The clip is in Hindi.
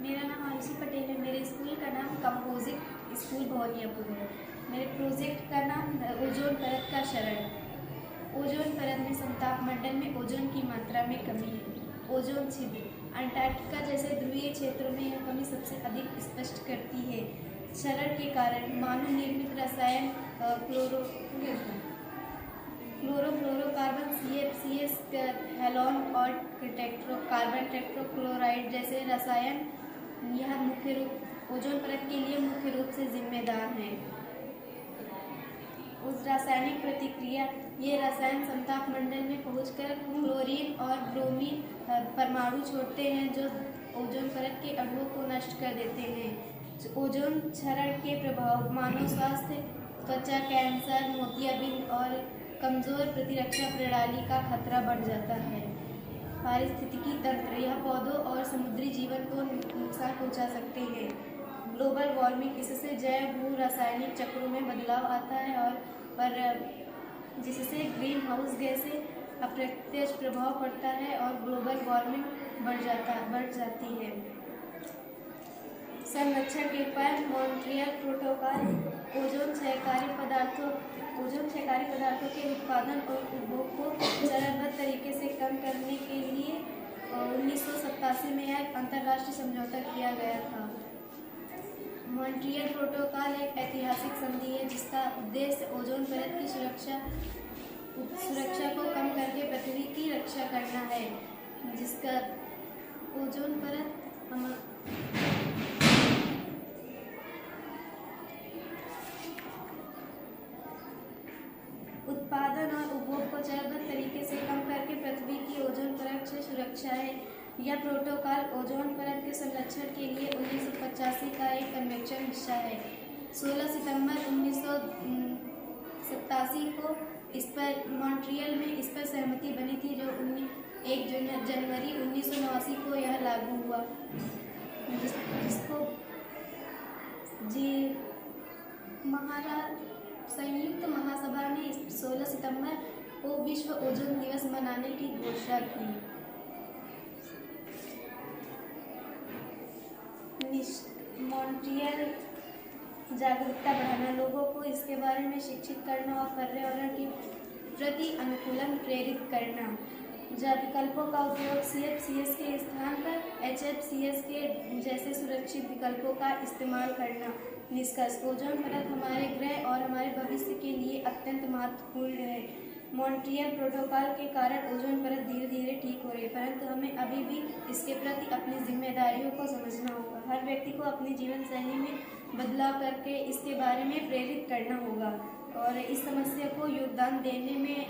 मेरा नाम आरुषि पटेल है। मेरे स्कूल का नाम कंपोजिट स्कूल भवानियापुर है। मेरे प्रोजेक्ट का नाम ओजोन परत का क्षरण। ओजोन परत में समताप मंडल में ओजोन की मात्रा में कमी है। ओजोन छिद्र अंटार्कटिका जैसे ध्रुवीय क्षेत्रों में यह कमी सबसे अधिक स्पष्ट करती है। क्षरण के कारण मानव निर्मित रसायन क्लोरोफ्लोरोकार्बन CFCs, हैलोन और कार्बन टेट्राक्लोराइड जैसे रसायन यह मुख्य रूप ओजोन परत के लिए मुख्य रूप से जिम्मेदार हैं। उस रासायनिक प्रतिक्रिया ये रसायन समताप मंडल में पहुंचकर क्लोरीन और ब्रोमीन परमाणु छोड़ते हैं जो ओजोन परत के अणुओं को नष्ट कर देते हैं। ओजोन क्षरण के प्रभाव मानव स्वास्थ्य, त्वचा कैंसर, मोतियाबिंद और कमजोर प्रतिरक्षा प्रणाली का खतरा बढ़ जाता है। पारिस्थितिकी तंत्र यह पौधों और समुद्री जीवन को नुकसान पहुंचा सकते हैं। ग्लोबल वार्मिंग इससे जैव भू रासायनिक चक्रों में बदलाव आता है और जिससे ग्रीन हाउस गैसें अप्रत्यक्ष प्रभाव पड़ता है और ग्लोबल वार्मिंग बढ़ जाती है। संरक्षण के उपाय मॉन्ट्रियल प्रोटोकॉल ओजोन क्षयकारी पदार्थों के उत्पादन और उपभोग को चरणबद्ध तरीके से कम करने के लिए 1987 में एक अंतर्राष्ट्रीय समझौता किया गया था। मॉन्ट्रियल प्रोटोकॉल एक ऐतिहासिक संधि है जिसका उद्देश्य ओजोन परत की सुरक्षा को कम करके पृथ्वी की रक्षा करना है। जिसका ओजोन परत उत्पादन और उपभोग को चरणबद्ध तरीके से कम करके पृथ्वी की ओजोन परत से सुरक्षा है। यह प्रोटोकॉल ओजोन परत के संरक्षण के लिए 1985 का एक कन्वेंशन हिस्सा है। 16 सितंबर 1987 को इस पर मॉन्ट्रियल में इस पर सहमति बनी थी जो 1 जनवरी 1989 को यह लागू हुआ, जिसको संयुक्त महासभा ने 16 सितंबर को विश्व ओजोन दिवस मनाने की घोषणा की। मॉन्ट्रियल जागरूकता बढ़ाना, लोगों को इसके बारे में शिक्षित करना और पर्यावरण के प्रति अनुकूलन प्रेरित करना। विकल्पों का उपयोग CFCs के स्थान पर HFCs के जैसे सुरक्षित विकल्पों का इस्तेमाल करना। निष्कर्ष, ओजोन परत हमारे ग्रह और हमारे भविष्य के लिए अत्यंत महत्वपूर्ण है। मॉन्ट्रियल प्रोटोकॉल के कारण ओजोन परत धीरे धीरे ठीक हो रही है, परंतु हमें अभी भी इसके प्रति अपनी जिम्मेदारियों को समझना होगा। हर व्यक्ति को अपनी जीवन शैली में बदलाव करके इसके बारे में प्रेरित करना होगा और इस समस्या को योगदान देने में